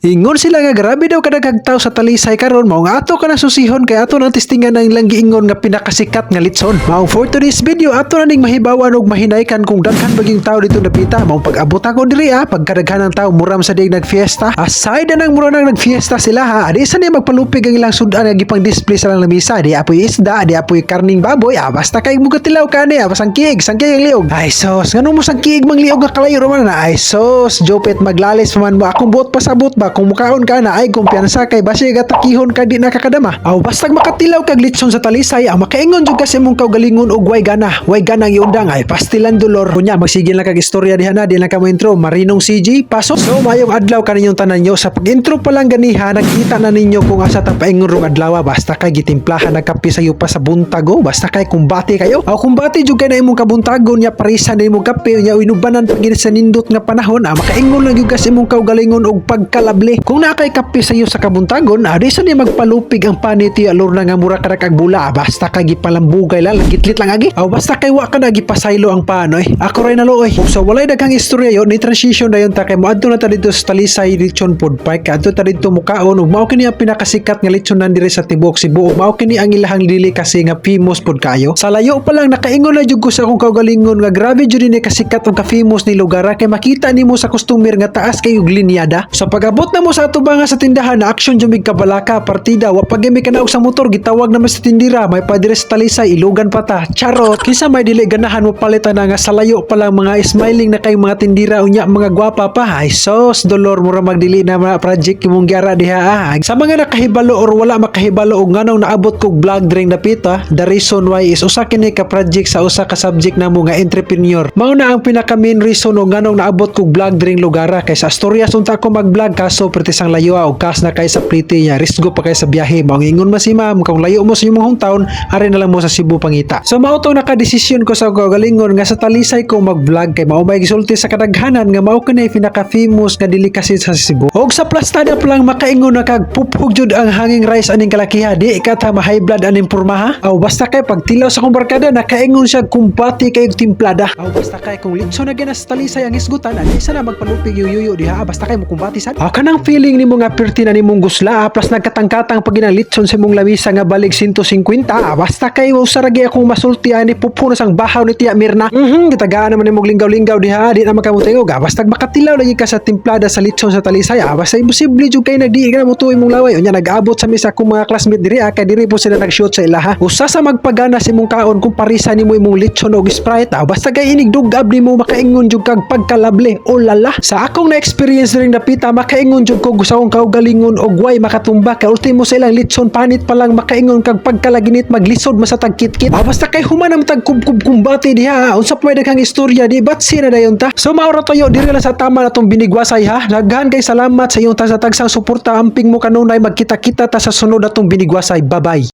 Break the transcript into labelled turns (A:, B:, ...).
A: Ingon sila nga grabe daw kadaghang tawo sa Talisay karon mao nga ato ka na susihon kay ato nang testingan ang ilang giingon nga pinakasikat nga litson. Mao for today's video ato na ning mahibawan og mahinaykan kung daghan baging tawo dito napita. Mao pag-abot ako diri pagkadaghan ng tawo muram sa diig nagfiesta. Aside na nang mura nang nagfiesta sila adi sa ni magpalupig ang ilang sudan nga gipang display sa lang lamisa. Di apoy isda, di apoy karning baboy. Basta kay mugatilaw kani sangkiig ang liog. Ay sos, ngano mo sangkiig mang liog nga kalayo man na. Ay sos, jopet maglalis man mo akong buot pasabot ba kung mukaon ka na ay kumpiyansa kay basi gatakihon ka di nakakadama. Aw basta makatilaw kag litson sa Talisay makaingon jud kasi mong kaugalingon og way gana ang iundang ay pastilan dolor kunya magsigil na kag istorya diha na di na ka mo intro marinong CG pasok. So mayong adlaw kaninyong tanan nyo sa pag-intro pa lang ganiha nakita na ninyo kung asa ta paingon rong adlaw basta kay gitimplahan ng kape sayo pa sa buntago basta kay kumbati kayo aw kumbati jud kay na imong kabuntagon nya parisa na imong kape nya inubanan pag sa nindot nga panahon makaingon lang jud kasi imong kaugalingon og pagkalabli. Kung nakay kape sa iyo sa kabuntagon, di sa ni magpalupig ang paniti alor na nga mura ka kag bula. Basta kay gipalambugay lang, gitlit lang agi. Aw basta kay wa ka na gipasaylo ang panoy. Ako ray naluoy. So walay daghang istorya yon, ni transition dayon ta kay moadto na ta dito sa Talisay Lechon Food Park. Adto ta dito mukaon ug mao kini ang pinakasikat nga lechonan diri sa tibuok Cebu. Mao kini ang ilahang dili kasi nga famous pod kayo. Sa layo pa lang nakaingon na jud ko sa akong kaugalingon nga grabe jud ni kasikat ang ka-famous ni lugar kay makita nimo sa customer nga taas kay og linyada. Sa pag-abot na mo sa ato ba nga sa tindahan na aksyon jumig kabalaka partida wa pagimi ka na og sa motor gitawag naman sa tindira may padire sa Talisay ilugan pa ta charot kinsa may dili ganahan mo palitan na nga sa layo pa lang mga smiling na kay mga tindira unya mga gwapa pa ay sos dolor mura magdili na mga project imong giara diha sa mga nakahibalo or wala makahibalo og nganong naabot kog vlog dring dapita the reason why is usa kini ka project sa usa ka subject namo nga entrepreneur mao na ang pinaka main reason og nganong naabot kog vlog dring lugar kay sa storya sunta ko mag-vlog kaso pretisang layo og kas na kay sa pretty niya risgo pa kay sa biyahe mao ingon ma si ma'am kung layo mo sa imong hometown ari na lang mo sa Cebu pangita. So mao to nakadesisyon ko sa kaugalingon nga sa Talisay ko mag-vlog kay mao may gisulti sa kadaghanan nga mao kini pinaka famous nga delicacy sa Cebu. Og sa plastada pa lang makaingon na kag puphog jud ang hanging rice aning kalakiha di ka ta ma high blood aning pormaha. Aw basta kay pagtilaw sa kong barkada nakaingon siya kumpati kay timplada. Aw basta kay kung litso na gina sa Talisay ang isgutan ani sana magpalupig yuyo diha basta kay mo kumpati sad. Aw kanang feeling nimo nga perti na nimong gusla plus nagkatangkatang pag ginalitson sa imong lamisa nga balig 150 basta kay mo saragi akong masulti ani pupo na sang bahaw ni Tia Mirna gitagaan naman nimong linggaw-linggaw diha di na makamutingog basta makatilaw lagi ka sa timplada sa litson sa Talisay basta imposible jud kay nagdi ka mo tuoy mong laway unya nag-abot sa misa akong mga classmate diri kay diri po sila nag-shoot sa ilaha usa sa magpagana sa imong kaon kung parisa nimo imong litson og Sprite basta kay inigdugab nimo makaingon jud kag pagkalable o lala sa akong na experience ring napita makaingon jud ko gusto akong kaugalingon og way makatumba kay ultimo sa ilang litson panit pa lang makaingon kag pagkalaginit maglisod masatag kitkit basta kay humanam tag kumbati diha unsa pa may daghang istorya di batsi na dayon ta. So maura tayo diri lang sa tama natong binigwasay daghan kay salamat sa iyong tagsang suporta amping mo kanunay magkita-kita ta sa sunod atong binigwasay bye bye.